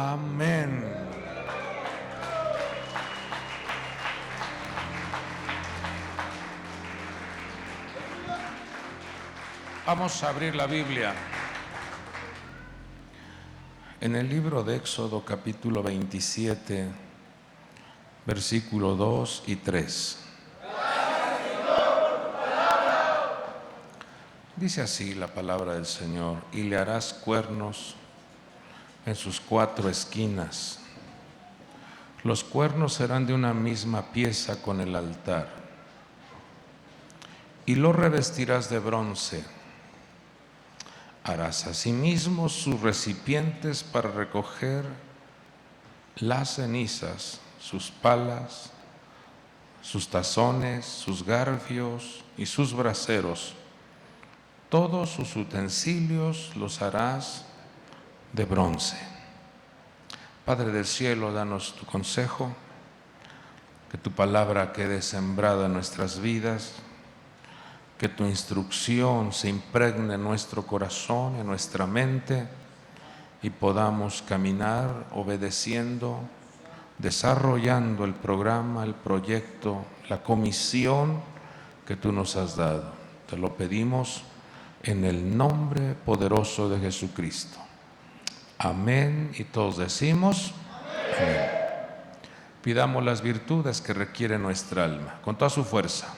Amén. Vamos a abrir la Biblia en el libro de Éxodo capítulo 27, versículo 2 y 3. Dice así la palabra del Señor: y le harás cuernos en sus 4 esquinas. Los cuernos serán de una misma pieza con el altar, y lo revestirás de bronce. Harás asimismo sus recipientes para recoger las cenizas, sus palas, sus tazones, sus garfios y sus braseros. Todos sus utensilios los harás de bronce. Padre del cielo, danos tu consejo, que tu palabra quede sembrada en nuestras vidas, que tu instrucción se impregne en nuestro corazón, en nuestra mente, y podamos caminar obedeciendo, desarrollando el programa, el proyecto, la comisión que tú nos has dado. Te lo pedimos en el nombre poderoso de Jesucristo. Amén. Y todos decimos amén. Pidamos las virtudes que requiere nuestra alma, con toda su fuerza.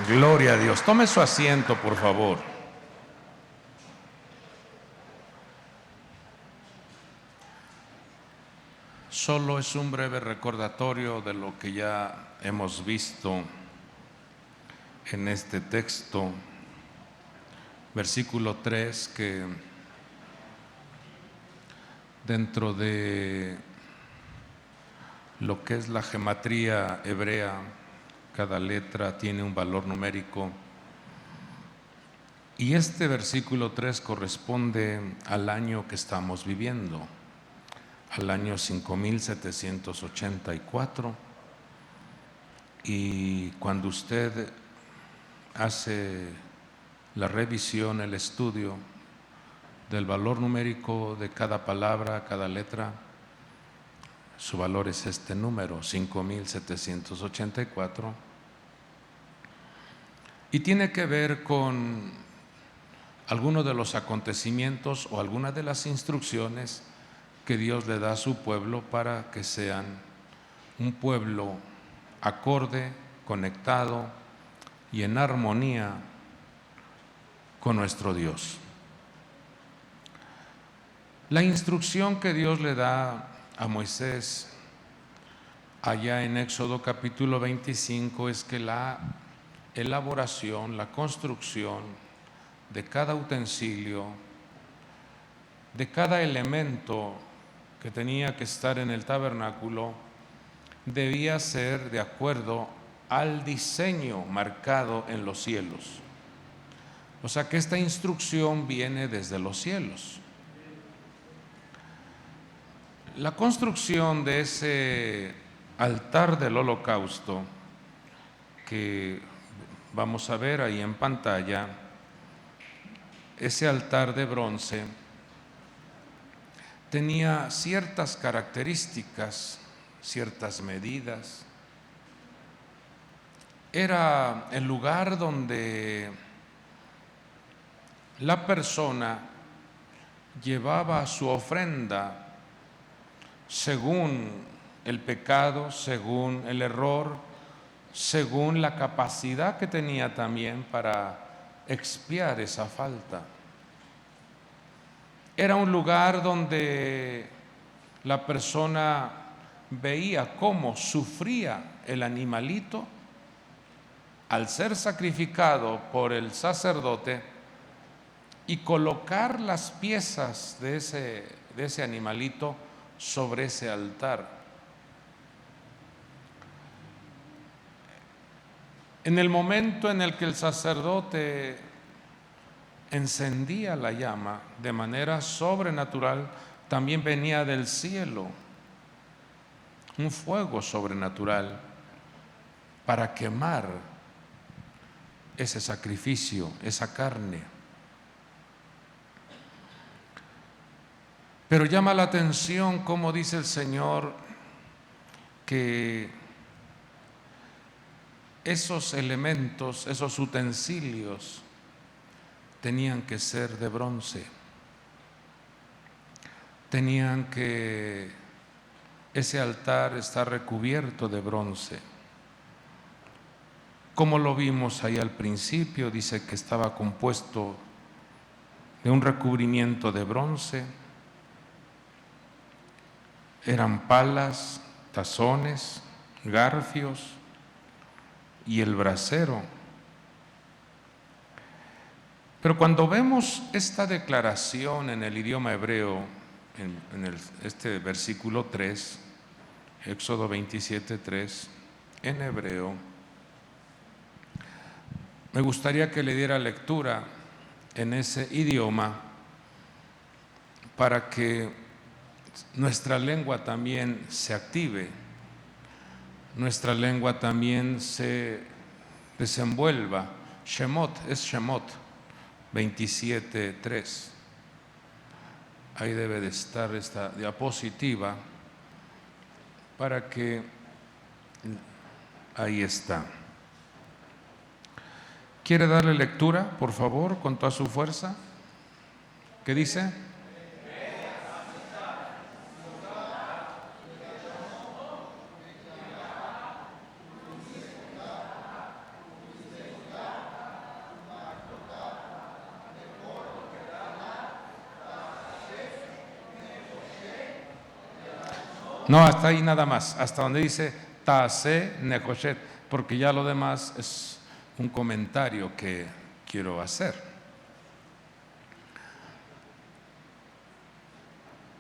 Gloria a Dios. Tome su asiento, por favor. Solo es un breve recordatorio de lo que ya hemos visto en este texto. Versículo 3, que dentro de lo que es la gematría hebrea, cada letra tiene un valor numérico. Y este versículo 3 corresponde al año que estamos viviendo, al año 5784. Y cuando usted hace la revisión, el estudio del valor numérico de cada palabra, cada letra, su valor es este número, 5784, y tiene que ver con algunos de los acontecimientos o algunas de las instrucciones que Dios le da a su pueblo para que sean un pueblo acorde, conectado y en armonía con nuestro Dios. La instrucción que Dios le da a Moisés allá en Éxodo capítulo 25 es que la elaboración, la construcción de cada utensilio, de cada elemento que tenía que estar en el tabernáculo, debía ser de acuerdo al diseño marcado en los cielos. O sea que esta instrucción viene desde los cielos. La construcción de ese altar del holocausto que vamos a ver ahí en pantalla, ese altar de bronce tenía ciertas características, ciertas medidas. Era el lugar donde la persona llevaba su ofrenda según el pecado, según el error, según la capacidad que tenía también para expiar esa falta. Era un lugar donde la persona veía cómo sufría el animalito al ser sacrificado por el sacerdote y colocar las piezas de ese animalito sobre ese altar. En el momento en el que el sacerdote encendía la llama de manera sobrenatural, también venía del cielo, un fuego sobrenatural para quemar ese sacrificio, esa carne. Pero llama la atención cómo dice el Señor que esos elementos, esos utensilios, tenían que ser de bronce. Tenían que ese altar estar recubierto de bronce. Como lo vimos ahí al principio, dice que estaba compuesto de un recubrimiento de bronce. Eran palas, tazones, garfios y el brasero. Pero cuando vemos esta declaración en el idioma hebreo, este versículo 3, Éxodo 27:3, en hebreo, me gustaría que le diera lectura en ese idioma para que nuestra lengua también se active, nuestra lengua también se desenvuelva. Shemot, es Shemot 27:3. Ahí debe de estar esta diapositiva para que, ahí está. ¿Quiere darle lectura, por favor, con toda su fuerza? ¿Qué dice? No, hasta ahí nada más, hasta donde dice Taaseh Nehoshet, porque ya lo demás es un comentario que quiero hacer.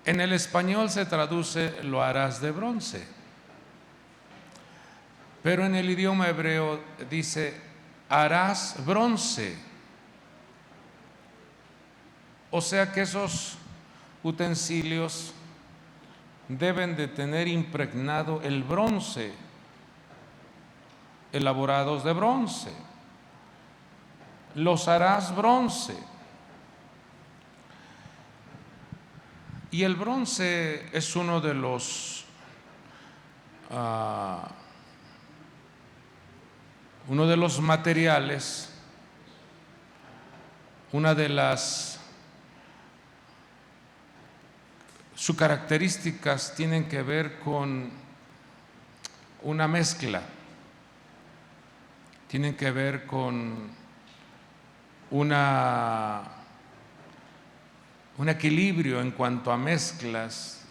En el español se traduce lo harás de bronce, pero en el idioma hebreo dice harás bronce. O sea que esos utensilios deben de tener impregnado el bronce, elaborados de bronce. Los harás bronce. Y el bronce es uno de los materiales, una de las sus características tienen que ver con una mezcla, tienen que ver con un equilibrio en cuanto a mezclas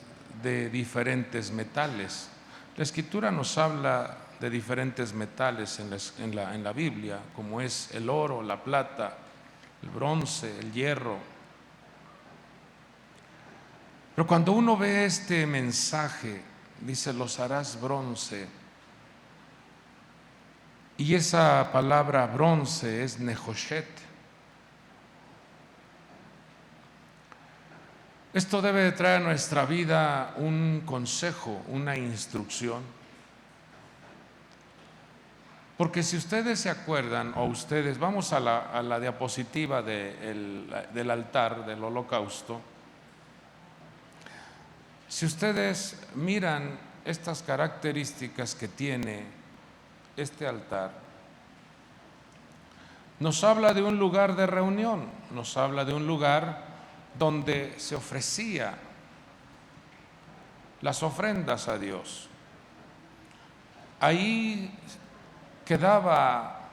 de diferentes metales. La Escritura nos habla de diferentes metales en la Biblia, como es el oro, la plata, el bronce, el hierro. Pero cuando uno ve este mensaje, dice, los harás bronce, y esa palabra bronce es Nehoshet. Esto debe de traer a nuestra vida un consejo, una instrucción. Porque si ustedes se acuerdan, o ustedes, vamos a la diapositiva del altar, del holocausto. Si ustedes miran estas características que tiene este altar, nos habla de un lugar de reunión, nos habla de un lugar donde se ofrecía las ofrendas a Dios. Ahí quedaba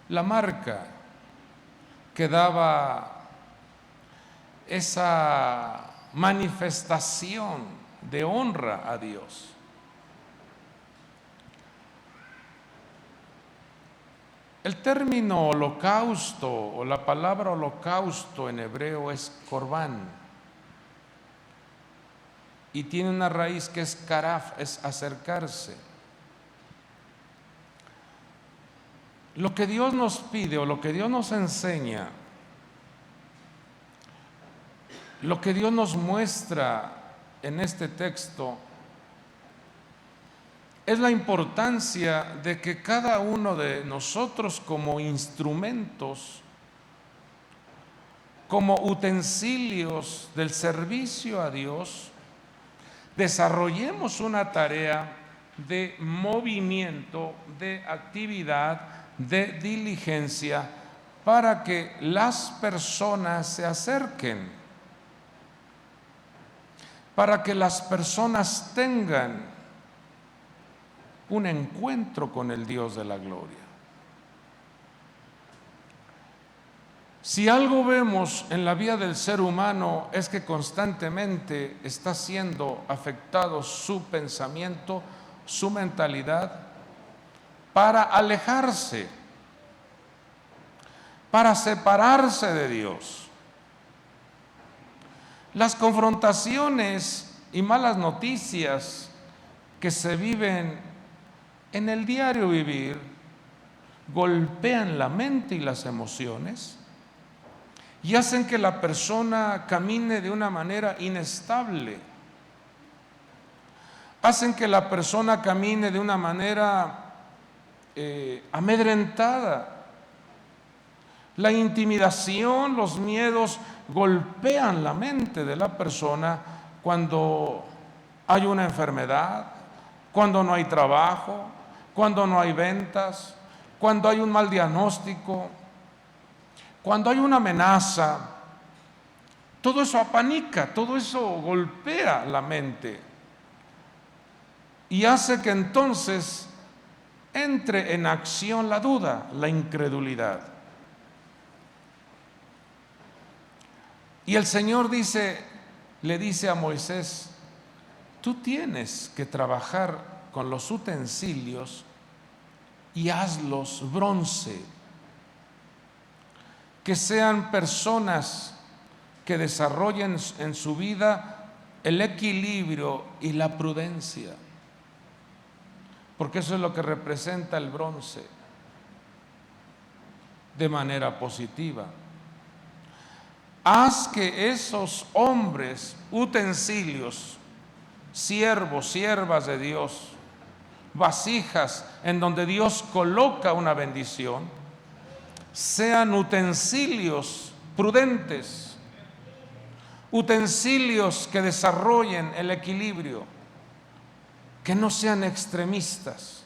la marca, quedaba esa manifestación de honra a Dios. El término holocausto o la palabra holocausto en hebreo es corbán y tiene una raíz que es karaf, es acercarse. Lo que Dios nos pide o lo que Dios nos enseña Lo que Dios nos muestra en este texto es la importancia de que cada uno de nosotros como instrumentos, como utensilios del servicio a Dios, desarrollemos una tarea de movimiento, de actividad, de diligencia, para que las personas se acerquen, para que las personas tengan un encuentro con el Dios de la gloria. Si algo vemos en la vida del ser humano es que constantemente está siendo afectado su pensamiento, su mentalidad, para alejarse, para separarse de Dios. Las confrontaciones y malas noticias que se viven en el diario vivir golpean la mente y las emociones y hacen que la persona camine de una manera inestable, hacen que la persona camine de una manera amedrentada. La intimidación, los miedos golpean la mente de la persona cuando hay una enfermedad, cuando no hay trabajo, cuando no hay ventas, cuando hay un mal diagnóstico, cuando hay una amenaza. Todo eso apanica, todo eso golpea la mente y hace que entonces entre en acción la duda, la incredulidad. Y el Señor le dice a Moisés: tú tienes que trabajar con los utensilios y hazlos bronce, que sean personas que desarrollen en su vida el equilibrio y la prudencia, porque eso es lo que representa el bronce de manera positiva. Haz que esos hombres, utensilios, siervos, siervas de Dios, vasijas en donde Dios coloca una bendición, sean utensilios prudentes, utensilios que desarrollen el equilibrio, que no sean extremistas,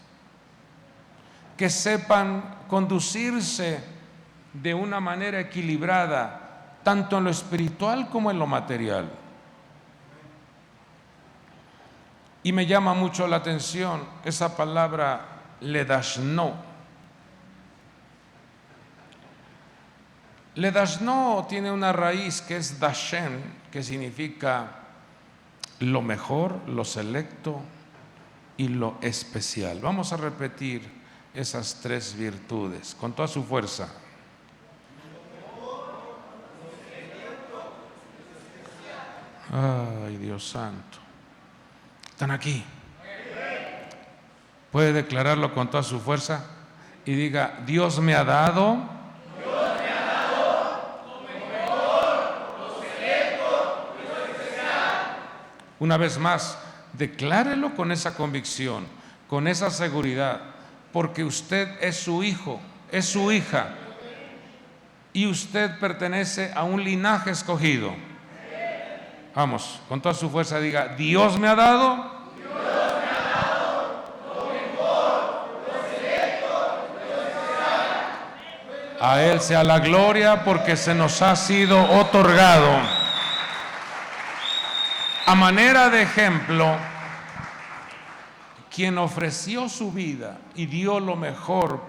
que sepan conducirse de una manera equilibrada, tanto en lo espiritual como en lo material. Y me llama mucho la atención esa palabra ledashno. Ledashno tiene una raíz que es dashen, que significa lo mejor, lo selecto y lo especial. Vamos a repetir esas tres virtudes con toda su fuerza. Ay, Dios santo. ¿Están aquí? ¿Puede declararlo con toda su fuerza? Y diga: Dios me ha dado lo mejor, lo selecto y lo especial. Una vez más, declárelo con esa convicción, con esa seguridad, porque usted es su hijo, es su hija, y usted pertenece a un linaje escogido. Vamos, con toda su fuerza diga: Dios me ha dado lo mejor, lo selecto y lo especial. A Él sea la gloria, porque se nos ha sido otorgado. A manera de ejemplo, quien ofreció su vida y dio lo mejor,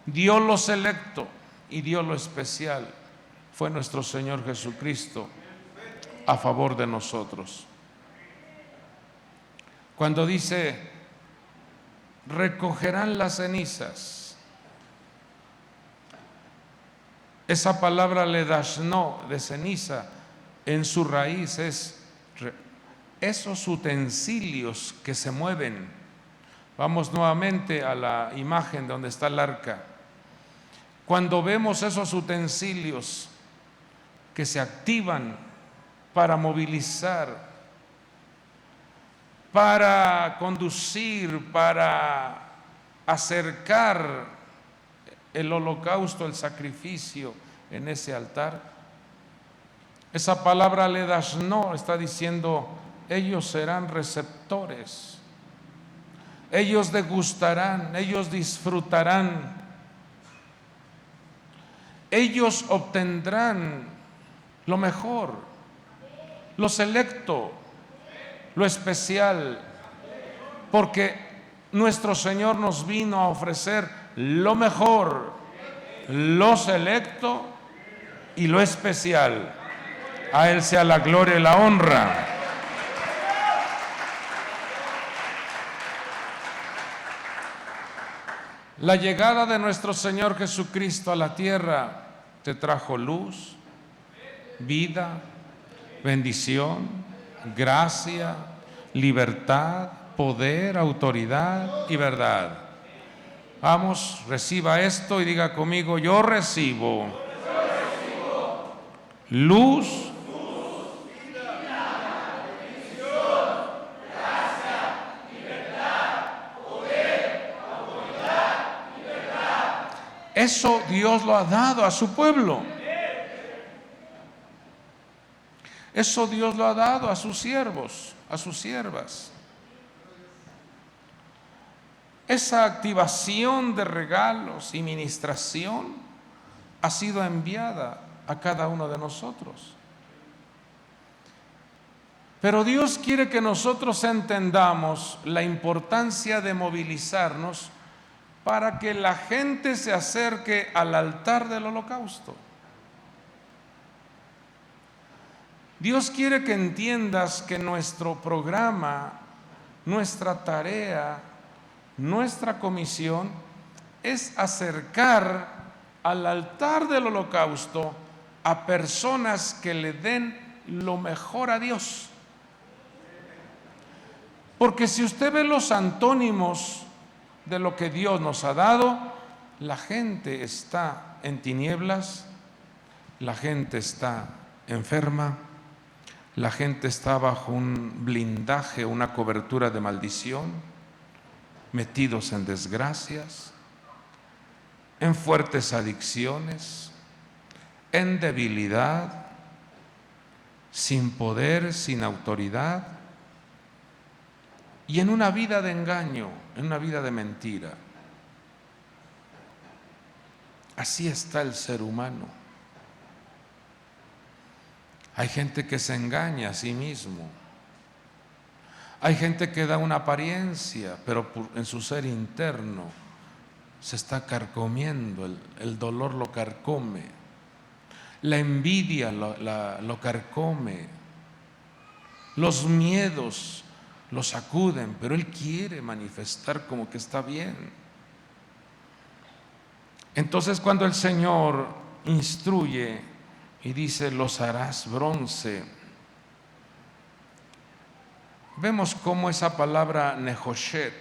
dio lo selecto y dio lo especial, fue nuestro Señor Jesucristo, a favor de nosotros. Cuando dice: recogerán las cenizas, esa palabra ledashno, de ceniza, en su raíz es esos utensilios que se mueven. Vamos nuevamente a la imagen donde está el arca. Cuando vemos esos utensilios que se activan para movilizar, para conducir, para acercar el holocausto, el sacrificio en ese altar. Esa palabra ledashno está diciendo, ellos serán receptores, ellos degustarán, ellos disfrutarán, ellos obtendrán lo mejor, lo selecto, lo especial, porque nuestro Señor nos vino a ofrecer lo mejor, lo selecto y lo especial. A Él sea la gloria y la honra. La llegada de nuestro Señor Jesucristo a la tierra te trajo luz, vida, bendición, gracia, libertad, poder, autoridad y verdad. Vamos, reciba esto y diga conmigo, yo recibo luz, eso Dios lo ha dado a su pueblo. Eso Dios lo ha dado a sus siervos, a sus siervas. Esa activación de regalos y ministración ha sido enviada a cada uno de nosotros. Pero Dios quiere que nosotros entendamos la importancia de movilizarnos para que la gente se acerque al altar del holocausto. Dios quiere que entiendas que nuestro programa, nuestra tarea, nuestra comisión es acercar al altar del holocausto a personas que le den lo mejor a Dios. Porque si usted ve los antónimos de lo que Dios nos ha dado, la gente está en tinieblas, la gente está enferma, la gente está bajo un blindaje, una cobertura de maldición, metidos en desgracias, en fuertes adicciones, en debilidad, sin poder, sin autoridad, y en una vida de engaño, en una vida de mentira. Así está el ser humano. Hay gente que se engaña a sí mismo. Hay gente que da una apariencia, pero en su ser interno se está carcomiendo, el dolor lo carcome, la envidia lo carcome, los miedos lo sacuden, pero él quiere manifestar como que está bien. Entonces, cuando el Señor instruye y dice, los harás bronce, vemos cómo esa palabra Nehoshet,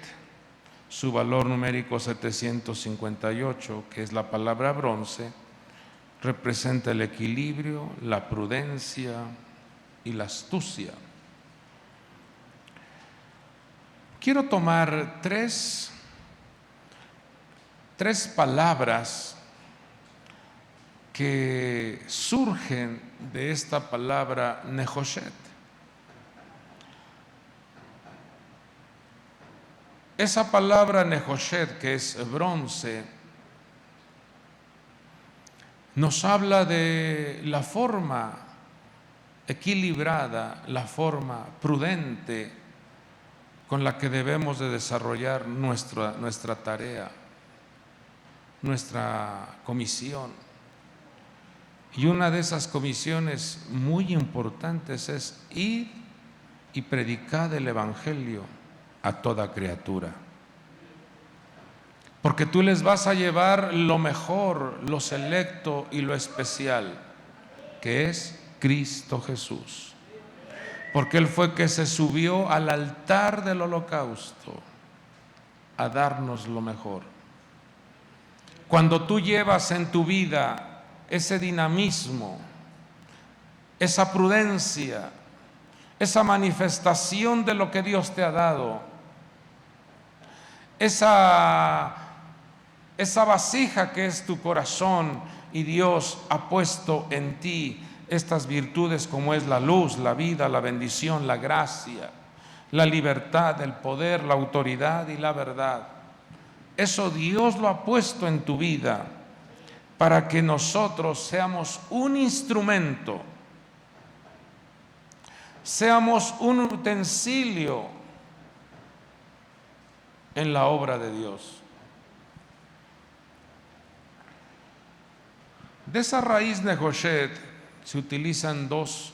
su valor numérico 758, que es la palabra bronce, representa el equilibrio, la prudencia y la astucia. Quiero tomar tres palabras que surgen de esta palabra Nehoshet. Esa palabra Nehoshet, que es bronce, nos habla de la forma equilibrada, la forma prudente con la que debemos de desarrollar nuestra tarea, nuestra comisión. Y una de esas comisiones muy importantes es ir y predicar el Evangelio a toda criatura. Porque tú les vas a llevar lo mejor, lo selecto y lo especial, que es Cristo Jesús. Porque Él fue que se subió al altar del holocausto a darnos lo mejor. Cuando tú llevas en tu vida ese dinamismo esa prudencia, esa manifestación de lo que Dios te ha dado, esa vasija que es tu corazón, y Dios ha puesto en ti estas virtudes como es la luz, la vida, la bendición, la gracia, la libertad, el poder, la autoridad y la verdad. Eso Dios lo ha puesto en tu vida para que nosotros seamos un instrumento, seamos un utensilio en la obra de Dios. De esa raíz Nehoshet se utilizan dos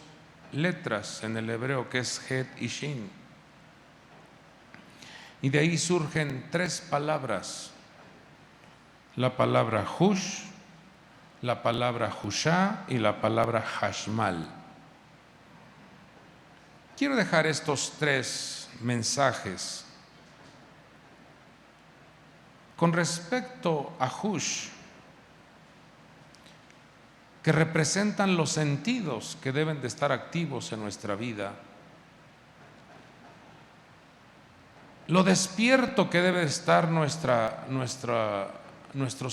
letras en el hebreo, que es Het y Shin. Y de ahí surgen tres palabras: la palabra Hush, la palabra Hushá y la palabra Hashmal. Quiero dejar estos tres mensajes. Con respecto a Hush, que representan los sentidos que deben de estar activos en nuestra vida, lo despierto que debe estar nuestros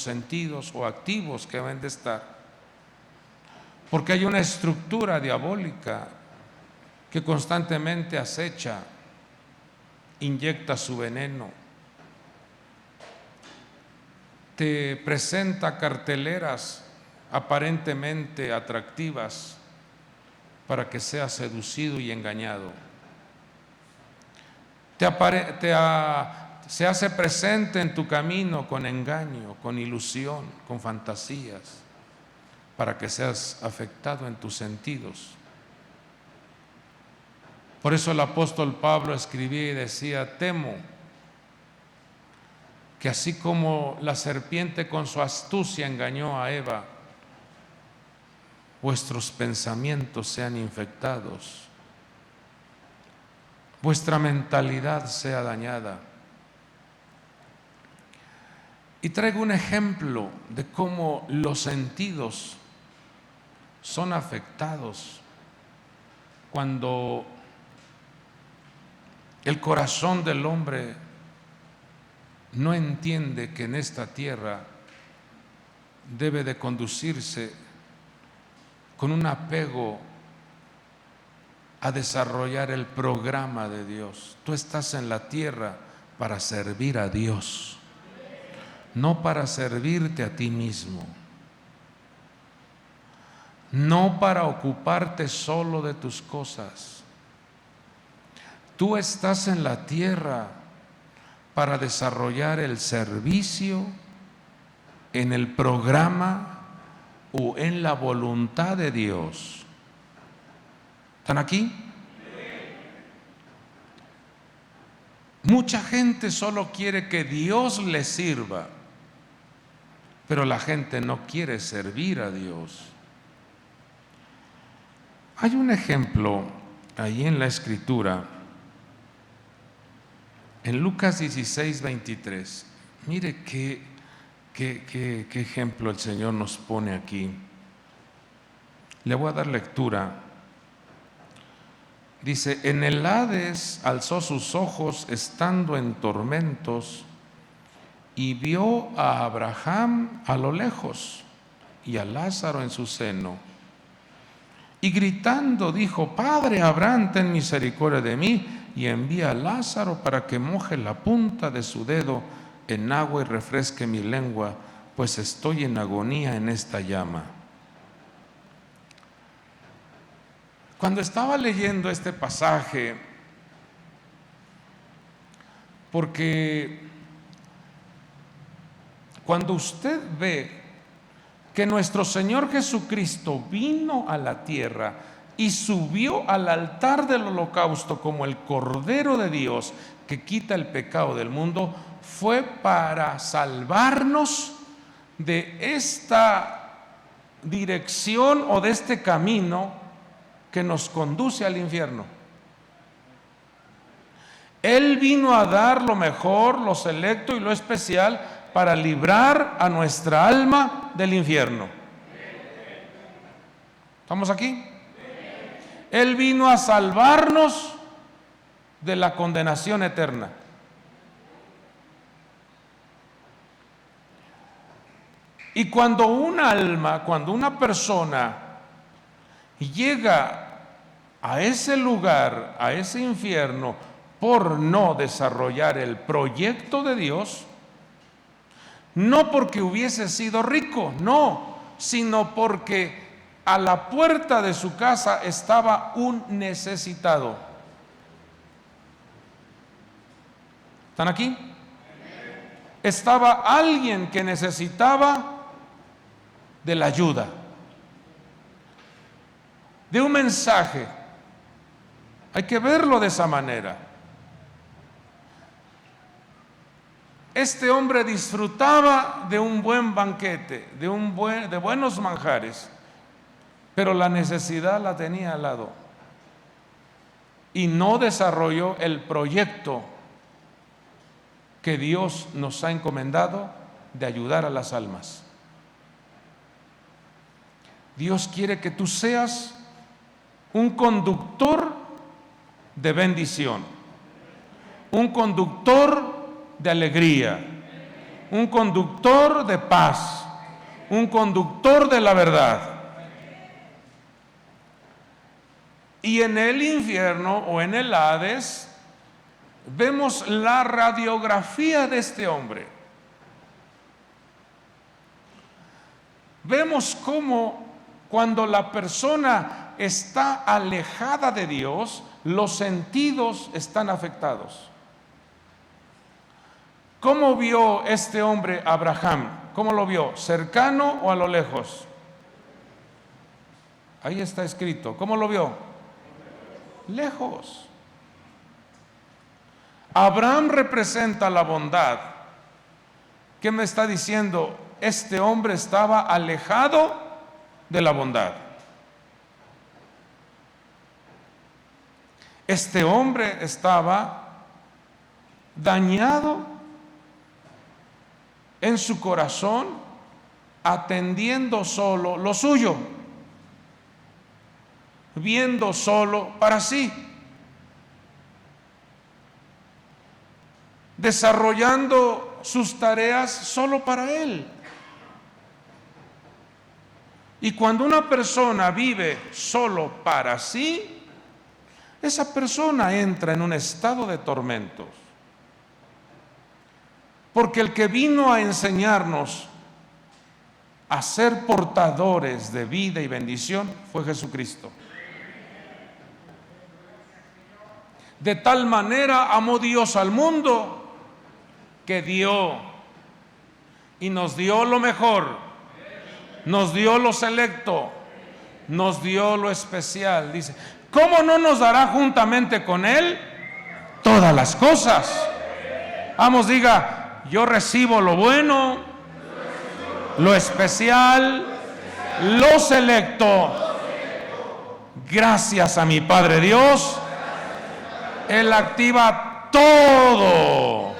sentidos, o activos que deben de estar, porque hay una estructura diabólica que constantemente acecha, inyecta su veneno, te presenta carteleras aparentemente atractivas para que seas seducido y engañado. Se hace presente en tu camino con engaño, con ilusión, con fantasías, para que seas afectado en tus sentidos. Por eso el apóstol Pablo escribía y decía: temo que así como la serpiente con su astucia engañó a Eva, vuestros pensamientos sean infectados, vuestra mentalidad sea dañada. Y traigo un ejemplo de cómo los sentidos son afectados cuando el corazón del hombre no entiende que en esta tierra debe de conducirse con un apego a desarrollar el programa de Dios. Tú estás en la tierra para servir a Dios, no para servirte a ti mismo, no para ocuparte solo de tus cosas. Tú estás en la tierra para desarrollar el servicio en el programa o en la voluntad de Dios. ¿Están aquí? Mucha gente solo quiere que Dios le sirva, pero la gente no quiere servir a Dios. Hay un ejemplo ahí en la Escritura, en Lucas 16, 23. Mire qué ejemplo el Señor nos pone aquí. Le voy a dar lectura. Dice: en el Hades alzó sus ojos estando en tormentos y vio a Abraham a lo lejos y a Lázaro en su seno. Y gritando dijo: Padre Abraham, ten misericordia de mí y envía a Lázaro para que moje la punta de su dedo en agua y refresque mi lengua, pues estoy en agonía en esta llama. Cuando estaba leyendo este pasaje, porque cuando usted ve que nuestro Señor Jesucristo vino a la tierra y subió al altar del holocausto como el Cordero de Dios que quita el pecado del mundo, fue para salvarnos de esta dirección o de este camino que nos conduce al infierno. Él vino a dar lo mejor, lo selecto y lo especial para librar a nuestra alma del infierno. ¿Estamos aquí? Él vino a salvarnos de la condenación eterna. Y cuando un alma, cuando una persona llega a ese lugar, a ese infierno, por no desarrollar el proyecto de Dios, no porque hubiese sido rico, no, sino porque a la puerta de su casa estaba un necesitado. ¿Están aquí? Estaba alguien que necesitaba de la ayuda, de un mensaje. Hay que verlo de esa manera. Este hombre disfrutaba de un buen banquete, de buenos manjares, pero la necesidad la tenía al lado y no desarrolló el proyecto que Dios nos ha encomendado de ayudar a las almas. Dios quiere que tú seas un conductor de bendición, un conductor de alegría, un conductor de paz, un conductor de la verdad. Y en el infierno o en el Hades vemos la radiografía de este hombre. Vemos cómo cuando la persona está alejada de Dios, los sentidos están afectados. ¿Cómo vio este hombre a Abraham? ¿Cómo lo vio? ¿Cercano o a lo lejos? Ahí está escrito. ¿Cómo lo vio? Lejos. Abraham representa la bondad. ¿Qué me está diciendo? Este hombre estaba alejado de la bondad. Este hombre estaba dañado en su corazón, atendiendo solo lo suyo, viendo solo para sí, desarrollando sus tareas solo para él. Y cuando una persona vive solo para sí, esa persona entra en un estado de tormentos. Porque el que vino a enseñarnos a ser portadores de vida y bendición fue Jesucristo. De tal manera amó Dios al mundo que dio y nos dio lo mejor, nos dio lo selecto, nos dio lo especial. Dice, ¿cómo no nos dará juntamente con Él todas las cosas? Vamos, diga, yo recibo lo bueno, lo especial, lo selecto. Gracias a mi Padre Dios, Él activa todo.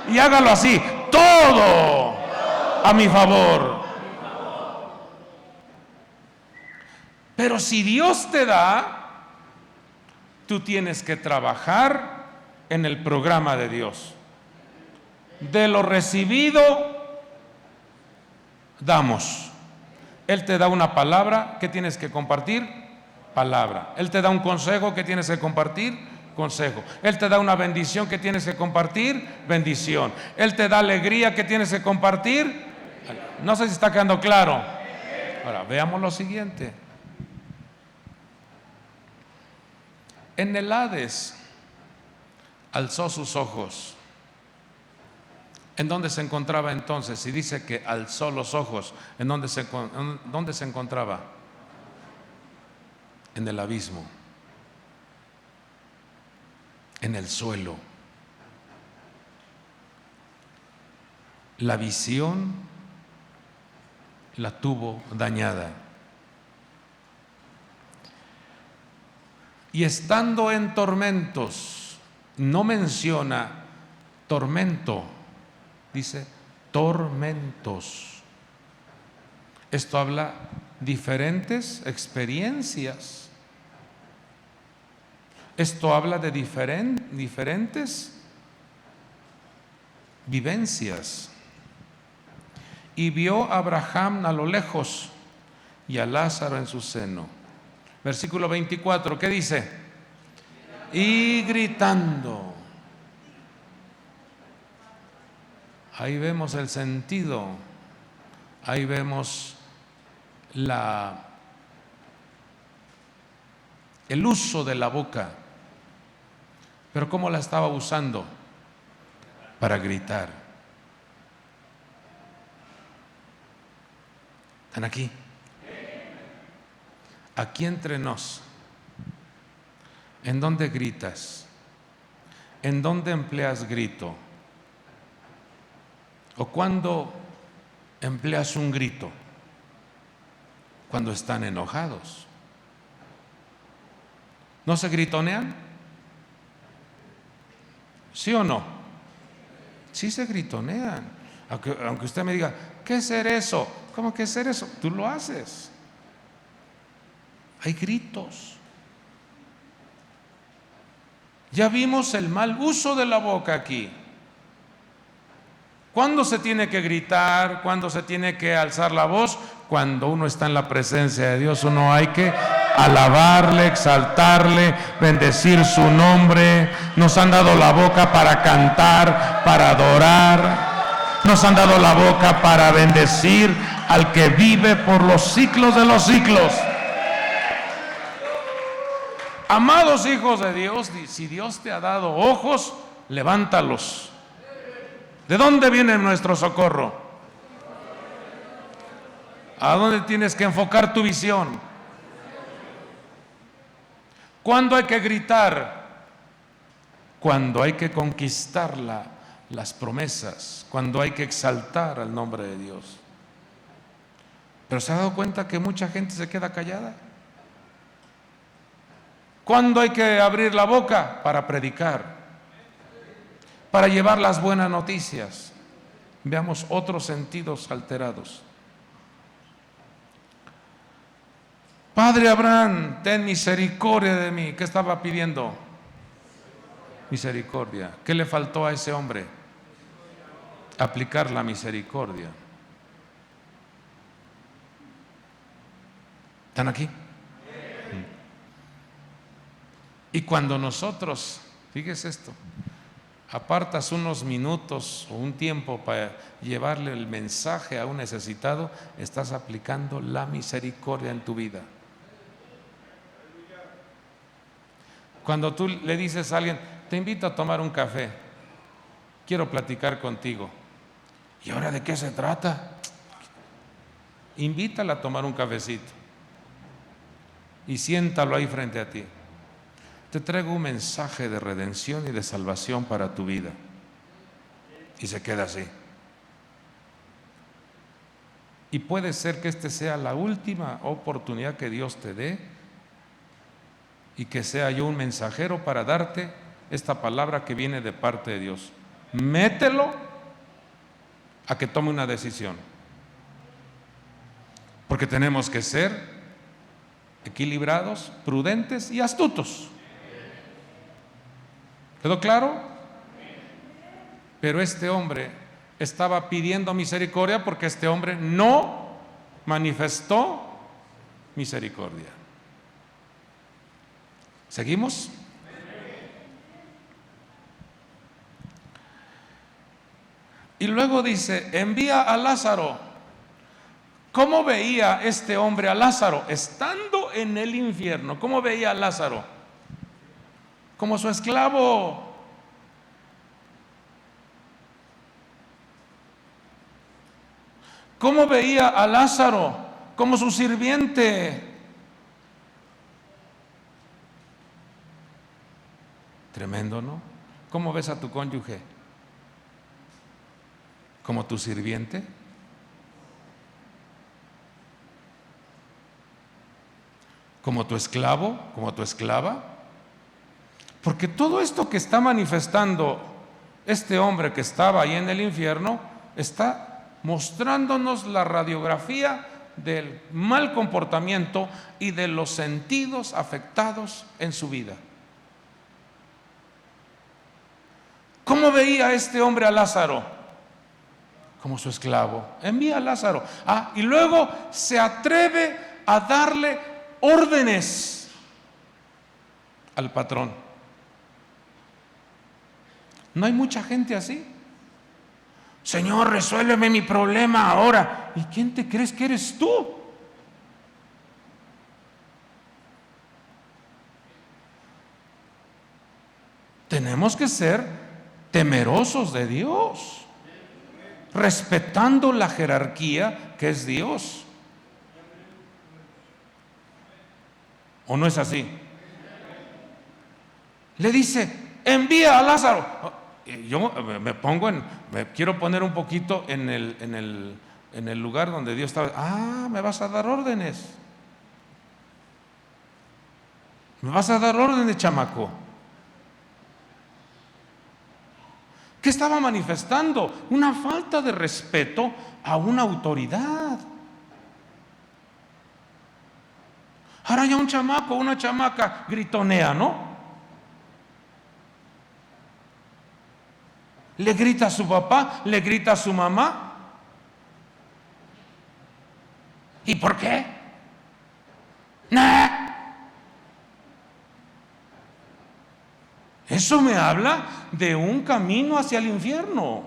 Y hágalo así, todo a mi favor. Pero si Dios te da, tú tienes que trabajar en el programa de Dios. De lo recibido, damos. Él te da una palabra, ¿qué tienes que compartir? Palabra. Él te da un consejo, ¿qué tienes que compartir? Consejo. Él te da una bendición, ¿qué tienes que compartir? Bendición. Él te da alegría, ¿qué tienes que compartir? No sé si está quedando claro. Ahora, veamos lo siguiente. En el Hades alzó sus ojos. ¿En dónde se encontraba entonces? Si dice que alzó los ojos, ¿en dónde se encontraba? En el abismo, en el suelo. La visión la tuvo dañada. Y estando en tormentos, no menciona tormento, dice tormentos. Esto habla diferentes experiencias Esto habla de diferentes vivencias. Y vio a Abraham a lo lejos y a Lázaro en su seno. Versículo 24, ¿qué dice? Y gritando. Ahí vemos el sentido, ahí vemos el uso de la boca. Pero ¿cómo la estaba usando? Para gritar. ¿Están aquí? Aquí entre nos. ¿En dónde gritas? ¿En dónde empleas grito? ¿O cuándo empleas un grito? Cuando están enojados. ¿No se gritonean? ¿Sí o no? Sí se gritonean. Aunque usted me diga, ¿qué es ser eso? ¿Cómo que es ser eso? Tú lo haces. Hay gritos. Ya vimos el mal uso de la boca aquí. ¿Cuándo se tiene que gritar? ¿Cuándo se tiene que alzar la voz? Cuando uno está en la presencia de Dios, uno hay que alabarle, exaltarle, bendecir su nombre. Nos han dado la boca para cantar, para adorar. Nos han dado la boca para bendecir al que vive por los siglos de los siglos. Amados hijos de Dios, si Dios te ha dado ojos, levántalos. ¿De dónde viene nuestro socorro? ¿A dónde tienes que enfocar tu visión? ¿Cuándo hay que gritar? Cuando hay que conquistar las promesas, cuando hay que exaltar al nombre de Dios. ¿Pero se ha dado cuenta que mucha gente se queda callada? ¿Cuándo hay que abrir la boca? Para predicar, para llevar las buenas noticias. Veamos otros sentidos alterados. Padre Abraham, ten misericordia de mí. ¿Qué estaba pidiendo? Misericordia. ¿Qué le faltó a ese hombre? Aplicar la misericordia. ¿Están aquí? Y cuando nosotros, fíjese esto, apartas unos minutos o un tiempo para llevarle el mensaje a un necesitado, estás aplicando la misericordia en tu vida. Cuando tú le dices a alguien, te invito a tomar un café, quiero platicar contigo. ¿Y ahora de qué se trata? Invítala a tomar un cafecito y siéntalo ahí frente a ti. Te traigo un mensaje de redención y de salvación para tu vida. Y se queda así. Y puede ser que esta sea la última oportunidad que Dios te dé y que sea yo un mensajero para darte esta palabra que viene de parte de Dios. Mételo a que tome una decisión. Porque tenemos que ser equilibrados, prudentes y astutos. ¿Quedó claro? Pero este hombre estaba pidiendo misericordia porque este hombre no manifestó misericordia. ¿Seguimos? Y luego dice, envía a Lázaro. ¿Cómo veía este hombre a Lázaro? Estando en el infierno, ¿cómo veía a Lázaro? Como su esclavo. ¿Cómo veía a Lázaro? Como su sirviente. Tremendo, ¿no? ¿Cómo ves a tu cónyuge? ¿Como tu sirviente? ¿Como tu esclavo? ¿Como tu esclava? Porque todo esto que está manifestando este hombre que estaba ahí en el infierno, está mostrándonos la radiografía del mal comportamiento y de los sentidos afectados en su vida. ¿Cómo veía este hombre a Lázaro? Como su esclavo. Envía a Lázaro. Y luego se atreve a darle órdenes al patrón. ¿No hay mucha gente así? Señor, resuélveme mi problema ahora. ¿Y quién te crees que eres tú? Tenemos que ser temerosos de Dios, respetando la jerarquía que es Dios. ¿O no es así? Le dice, envía a Lázaro. Yo me quiero poner un poquito en el lugar donde Dios estaba. Me vas a dar órdenes. Me vas a dar órdenes, chamaco. ¿Qué estaba manifestando? Una falta de respeto a una autoridad. Ahora ya un chamaco, una chamaca gritonea, ¿no? Le grita a su papá, le grita a su mamá. ¿Y por qué? ¡Nah! Eso me habla de un camino hacia el infierno.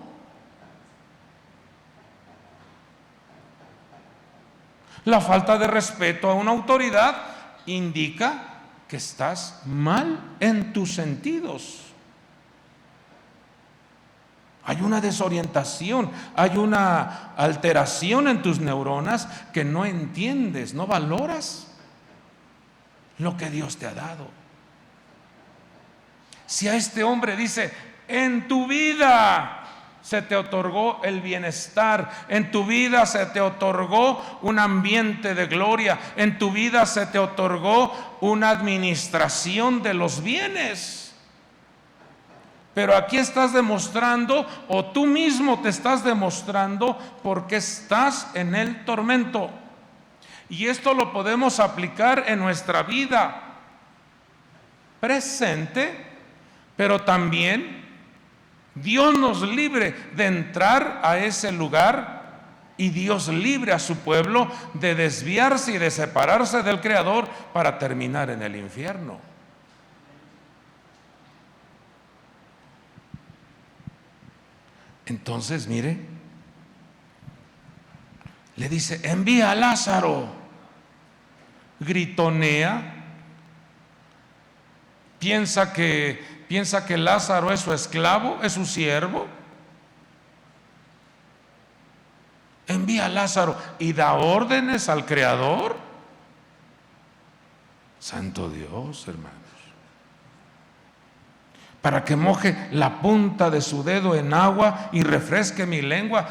La falta de respeto a una autoridad indica que estás mal en tus sentidos. Hay una desorientación, hay una alteración en tus neuronas que no entiendes, no valoras lo que Dios te ha dado. Si a este hombre dice, en tu vida se te otorgó el bienestar, en tu vida se te otorgó un ambiente de gloria, en tu vida se te otorgó una administración de los bienes. Pero aquí estás demostrando, o tú mismo te estás demostrando, porque estás en el tormento. Y esto lo podemos aplicar en nuestra vida presente, pero también Dios nos libre de entrar a ese lugar y Dios libre a su pueblo de desviarse y de separarse del Creador para terminar en el infierno. Entonces, mire, le dice, envía a Lázaro. Gritonea, piensa que Lázaro es su esclavo, es su siervo. Envía a Lázaro y da órdenes al Creador. Santo Dios, hermanos. Para que moje la punta de su dedo en agua y refresque mi lengua.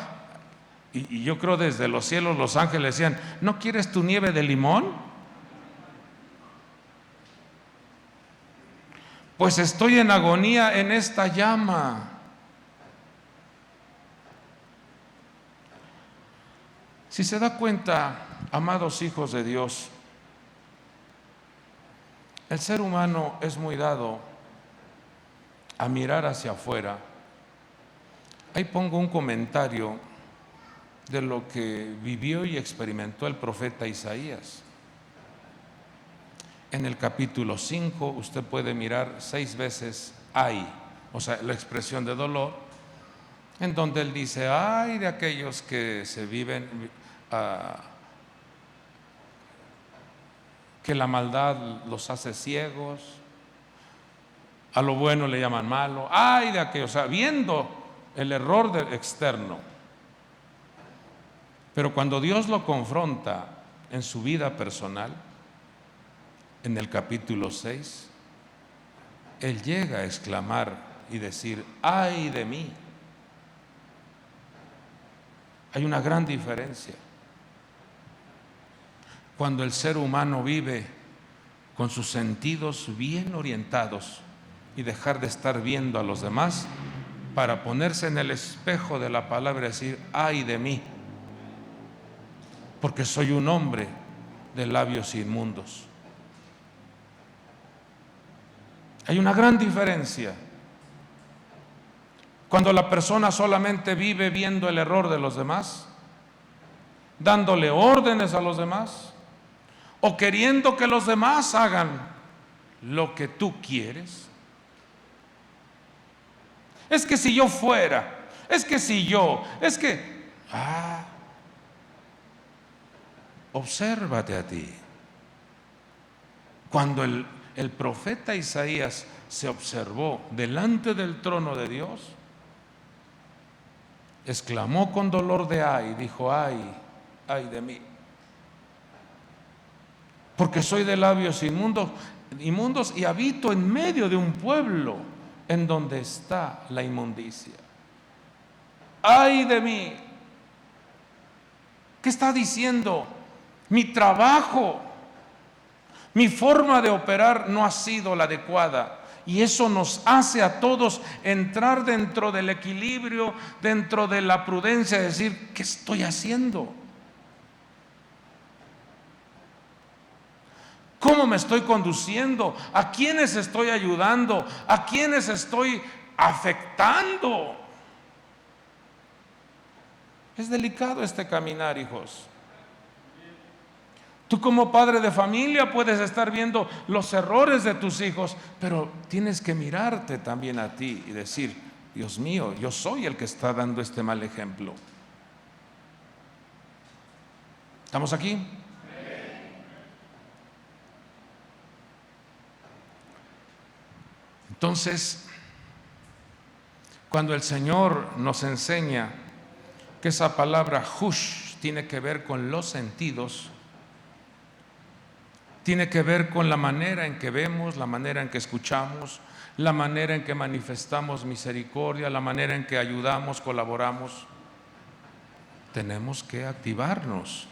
Y yo creo desde los cielos los ángeles decían, ¿no quieres tu nieve de limón? Pues estoy en agonía en esta llama. Si se da cuenta, amados hijos de Dios, el ser humano es muy dado a mirar hacia afuera. Ahí pongo un comentario de lo que vivió y experimentó el profeta Isaías. En el capítulo 5 usted puede mirar 6 veces ay, o sea, la expresión de dolor, en donde él dice, ay de aquellos que se viven, que la maldad los hace ciegos, a lo bueno le llaman malo, ay de aquellos, o sea, viendo el error externo. Pero cuando Dios lo confronta en su vida personal, en el capítulo 6, él llega a exclamar y decir, ay de mí. Hay una gran diferencia. Cuando el ser humano vive con sus sentidos bien orientados y dejar de estar viendo a los demás para ponerse en el espejo de la palabra y decir, ay de mí, porque soy un hombre de labios inmundos. Hay una gran diferencia. Cuando la persona solamente vive viendo el error de los demás, dándole órdenes a los demás, o queriendo que los demás hagan lo que tú quieres. Es que si yo fuera, es que si yo, es que... obsérvate a ti. Cuando el profeta Isaías se observó delante del trono de Dios, exclamó con dolor de ay, dijo, ay de mí, porque soy de labios inmundos y habito en medio de un pueblo en donde está la inmundicia. Ay de mí. ¿Qué está diciendo? Mi trabajo, mi forma de operar no ha sido la adecuada. Y eso nos hace a todos entrar dentro del equilibrio, dentro de la prudencia, decir, ¿qué estoy haciendo? ¿Cómo me estoy conduciendo? ¿A quiénes estoy ayudando? ¿A quiénes estoy afectando? Es delicado este caminar, hijos. Tú como padre de familia puedes estar viendo los errores de tus hijos, pero tienes que mirarte también a ti y decir, Dios mío, yo soy el que está dando este mal ejemplo. ¿Estamos aquí? Entonces, cuando el Señor nos enseña que esa palabra hush tiene que ver con los sentidos, tiene que ver con la manera en que vemos, la manera en que escuchamos, la manera en que manifestamos misericordia, la manera en que ayudamos, colaboramos. Tenemos que activarnos.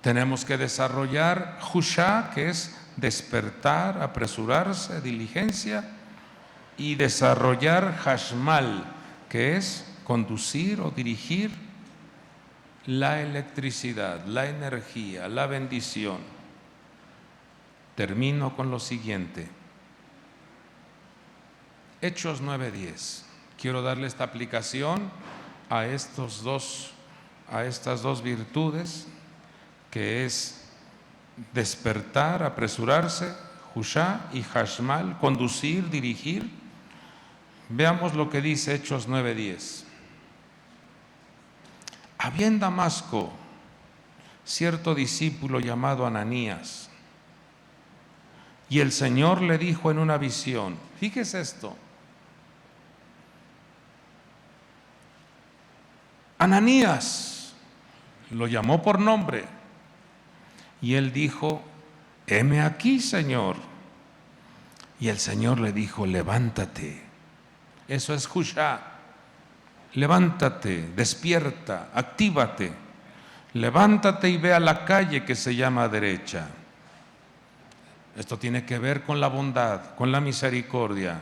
Tenemos que desarrollar hushá, que es despertar, apresurarse, diligencia, y desarrollar hashmal, que es conducir o dirigir la electricidad, la energía, la bendición. Termino con lo siguiente. Hechos 9:10. Quiero darle esta aplicación a estas dos virtudes, que es despertar, apresurarse, hushá, y hashmal, conducir, dirigir. Veamos lo que dice Hechos 9:10. Había en Damasco cierto discípulo llamado Ananías, y el Señor le dijo en una visión, fíjese esto, Ananías, lo llamó por nombre, y él dijo, heme aquí, Señor. Y el Señor le dijo, levántate. Eso es hushá. Levántate, despierta, actívate. Levántate y ve a la calle que se llama derecha. Esto tiene que ver con la bondad, con la misericordia.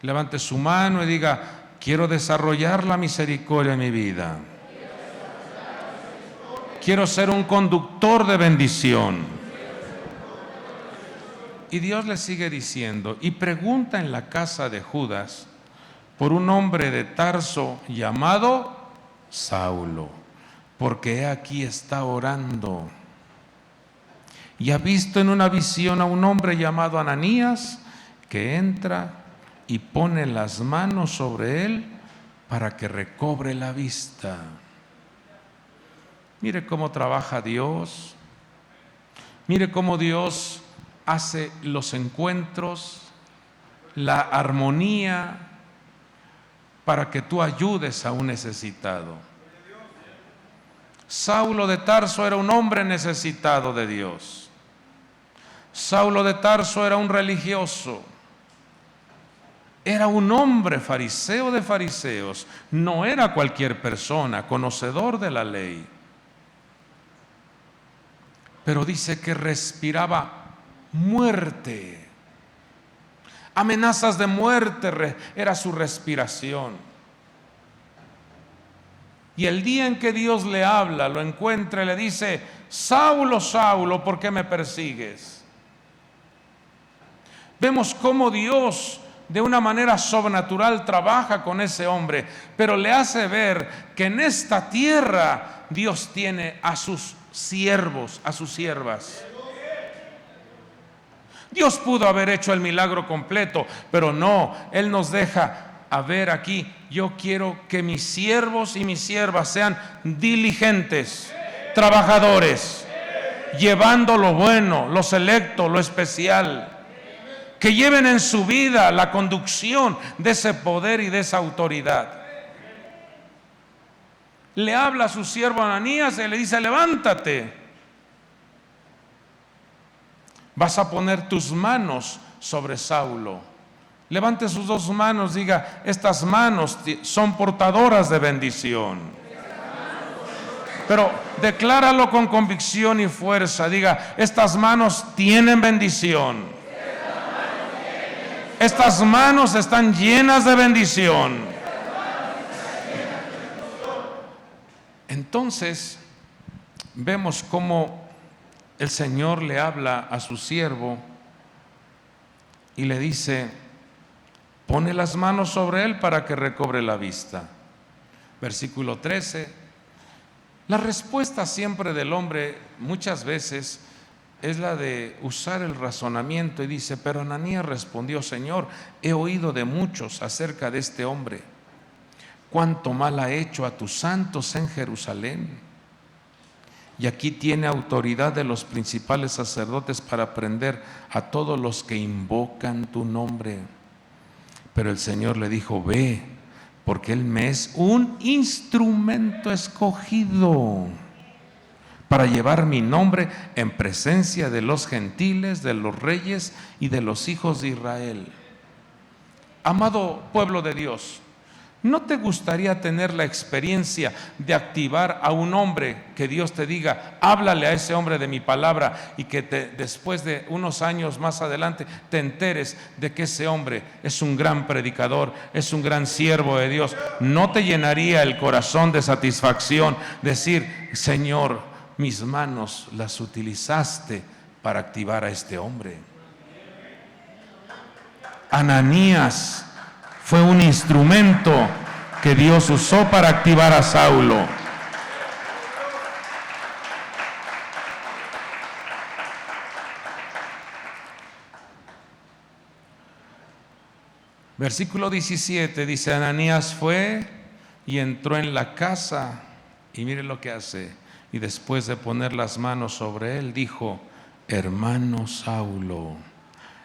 Levante su mano y diga, quiero desarrollar la misericordia en mi vida. Quiero ser un conductor de bendición. Y Dios le sigue diciendo, y pregunta en la casa de Judas por un hombre de Tarso llamado Saulo, porque he aquí está orando. Y ha visto en una visión a un hombre llamado Ananías, que entra y pone las manos sobre él para que recobre la vista. Mire cómo trabaja Dios. Mire cómo Dios hace los encuentros, la armonía, para que tú ayudes a un necesitado. Saulo de Tarso era un hombre necesitado de Dios. Saulo de Tarso era un religioso. Era un hombre fariseo de fariseos. No era cualquier persona, conocedor de la ley. Pero dice que respiraba muerte. Amenazas de muerte era su respiración. Y el día en que Dios le habla, lo encuentra y le dice, Saulo, Saulo, ¿por qué me persigues? Vemos cómo Dios de una manera sobrenatural trabaja con ese hombre, pero le hace ver que en esta tierra Dios tiene a sus siervos, a sus siervas. Dios pudo haber hecho el milagro completo, pero no, Él nos deja a ver aquí: yo quiero que mis siervos y mis siervas sean diligentes, trabajadores, llevando lo bueno, lo selecto, lo especial, que lleven en su vida la conducción de ese poder y de esa autoridad. Le habla a su siervo Ananías y le dice: levántate, vas a poner tus manos sobre Saulo. Levante sus dos manos, diga: estas manos son portadoras de bendición. Pero decláralo con convicción y fuerza, diga: estas manos tienen bendición. Estas manos están llenas de bendición. Entonces vemos cómo el Señor le habla a su siervo y le dice: pone las manos sobre él para que recobre la vista. Versículo 13. La respuesta siempre del hombre muchas veces es la de usar el razonamiento y dice: pero Ananías respondió: Señor, he oído de muchos acerca de este hombre, cuánto mal ha hecho a tus santos en Jerusalén, y aquí tiene autoridad de los principales sacerdotes para prender a todos los que invocan tu nombre. Pero el Señor le dijo: ve, porque él me es un instrumento escogido para llevar mi nombre en presencia de los gentiles, de los reyes y de los hijos de Israel. Amado pueblo de Dios, ¿no te gustaría tener la experiencia de activar a un hombre, que Dios te diga: háblale a ese hombre de mi palabra, y que después de unos años más adelante te enteres de que ese hombre es un gran predicador, es un gran siervo de Dios? ¿No te llenaría el corazón de satisfacción decir: Señor, mis manos las utilizaste para activar a este hombre? Ananías fue un instrumento que Dios usó para activar a Saulo. Versículo 17 dice: Ananías fue y entró en la casa, y mire lo que hace. Y después de poner las manos sobre él, dijo: hermano Saulo,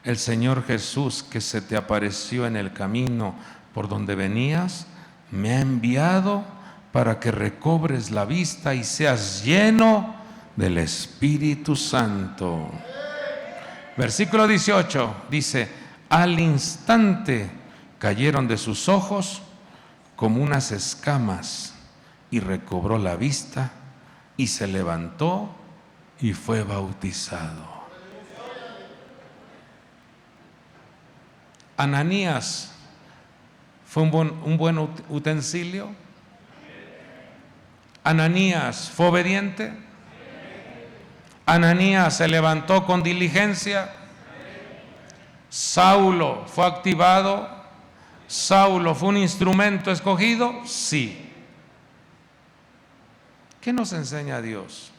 el Señor Jesús, que se te apareció en el camino por donde venías, me ha enviado para que recobres la vista y seas lleno del Espíritu Santo. Versículo 18 dice: al instante cayeron de sus ojos como unas escamas, y recobró la vista y se levantó y fue bautizado. Ananías fue un buen utensilio. Ananías fue obediente. Ananías se levantó con diligencia. Saulo fue activado. Saulo fue un instrumento escogido. Sí. ¿Qué nos enseña Dios?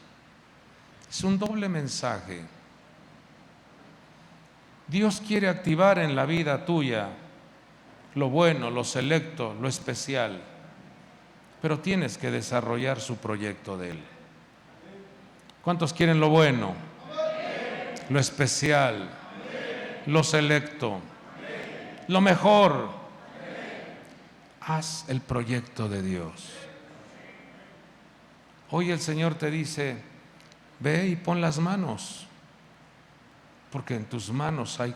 Es un doble mensaje. Dios quiere activar en la vida tuya lo bueno, lo selecto, lo especial, pero tienes que desarrollar su proyecto de Él. ¿Cuántos quieren lo bueno, lo especial, lo selecto, lo mejor? Haz el proyecto de Dios. Hoy el Señor te dice: ve y pon las manos, porque en tus manos hay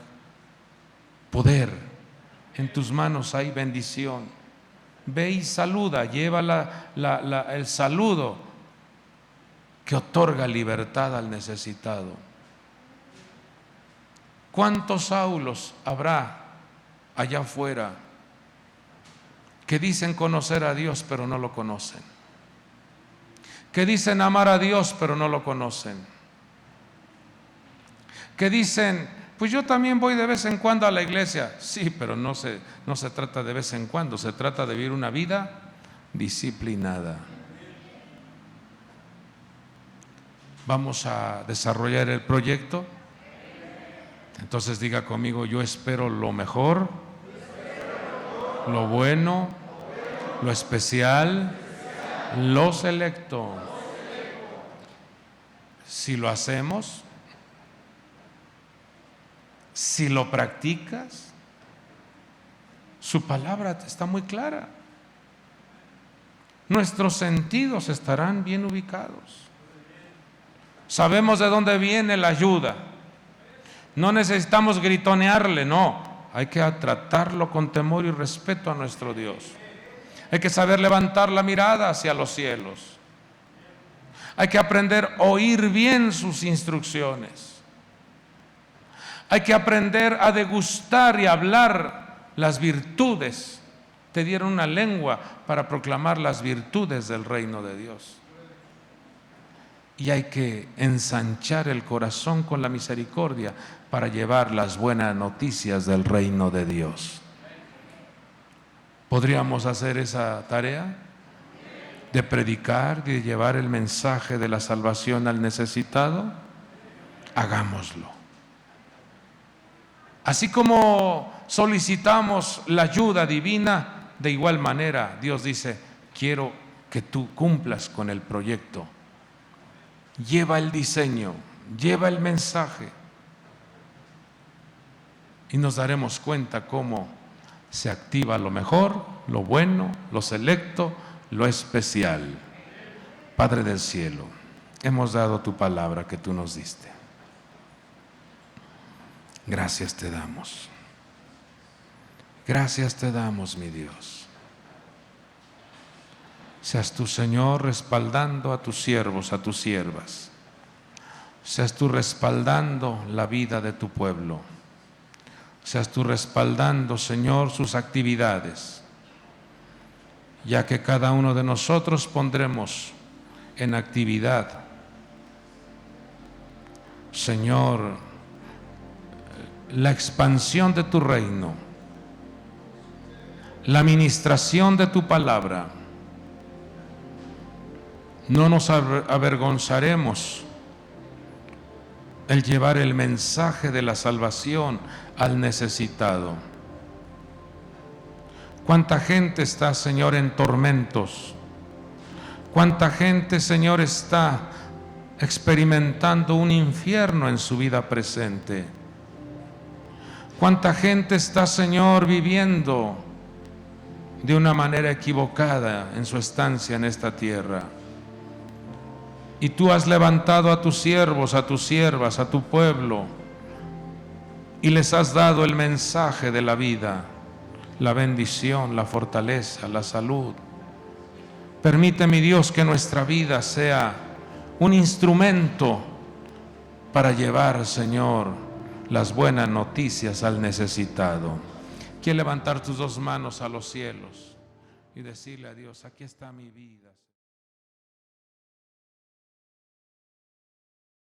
poder, en tus manos hay bendición. Ve y saluda, lleva el saludo que otorga libertad al necesitado. ¿Cuántos Saulos habrá allá afuera que dicen conocer a Dios pero no lo conocen? Que dicen amar a Dios pero no lo conocen. Que dicen Pues yo también voy de vez en cuando a la iglesia. Sí, pero no se trata de vez en cuando, se trata de vivir una vida disciplinada. Vamos a desarrollar el proyecto. Entonces diga conmigo: yo espero lo mejor, lo bueno, lo especial, lo selecto. Si lo hacemos, si lo practicas, su palabra está muy clara. Nuestros sentidos estarán bien ubicados. Sabemos de dónde viene la ayuda. No necesitamos gritonearle, no. Hay que tratarlo con temor y respeto a nuestro Dios. Hay que saber levantar la mirada hacia los cielos. Hay que aprender a oír bien sus instrucciones. Hay que aprender a degustar y hablar las virtudes. Te dieron una lengua para proclamar las virtudes del reino de Dios. Y hay que ensanchar el corazón con la misericordia para llevar las buenas noticias del reino de Dios. ¿Podríamos hacer esa tarea de predicar, de llevar el mensaje de la salvación al necesitado? Hagámoslo. Así como solicitamos la ayuda divina, de igual manera Dios dice: quiero que tú cumplas con el proyecto. Lleva el diseño, lleva el mensaje, y nos daremos cuenta cómo se activa lo mejor, lo bueno, lo selecto, lo especial. Padre del cielo, hemos dado tu palabra que tú nos diste. Gracias te damos. Gracias te damos, mi Dios. Seas tú, Señor, respaldando a tus siervos, a tus siervas. Seas tú respaldando la vida de tu pueblo. Seas tú respaldando, Señor, sus actividades, ya que cada uno de nosotros pondremos en actividad, Señor, la expansión de tu reino, la administración de tu palabra. No nos avergonzaremos el llevar el mensaje de la salvación al necesitado. ¿Cuánta gente está, Señor, en tormentos? ¿Cuánta gente, Señor, está experimentando un infierno en su vida presente? ¿Cuánta gente está, Señor, viviendo de una manera equivocada en su estancia en esta tierra? Y tú has levantado a tus siervos, a tus siervas, a tu pueblo, y les has dado el mensaje de la vida, la bendición, la fortaleza, la salud. Permite, mi Dios, que nuestra vida sea un instrumento para llevar, Señor, las buenas noticias al necesitado. Quiero levantar tus dos manos a los cielos y decirle a Dios: aquí está mi vida.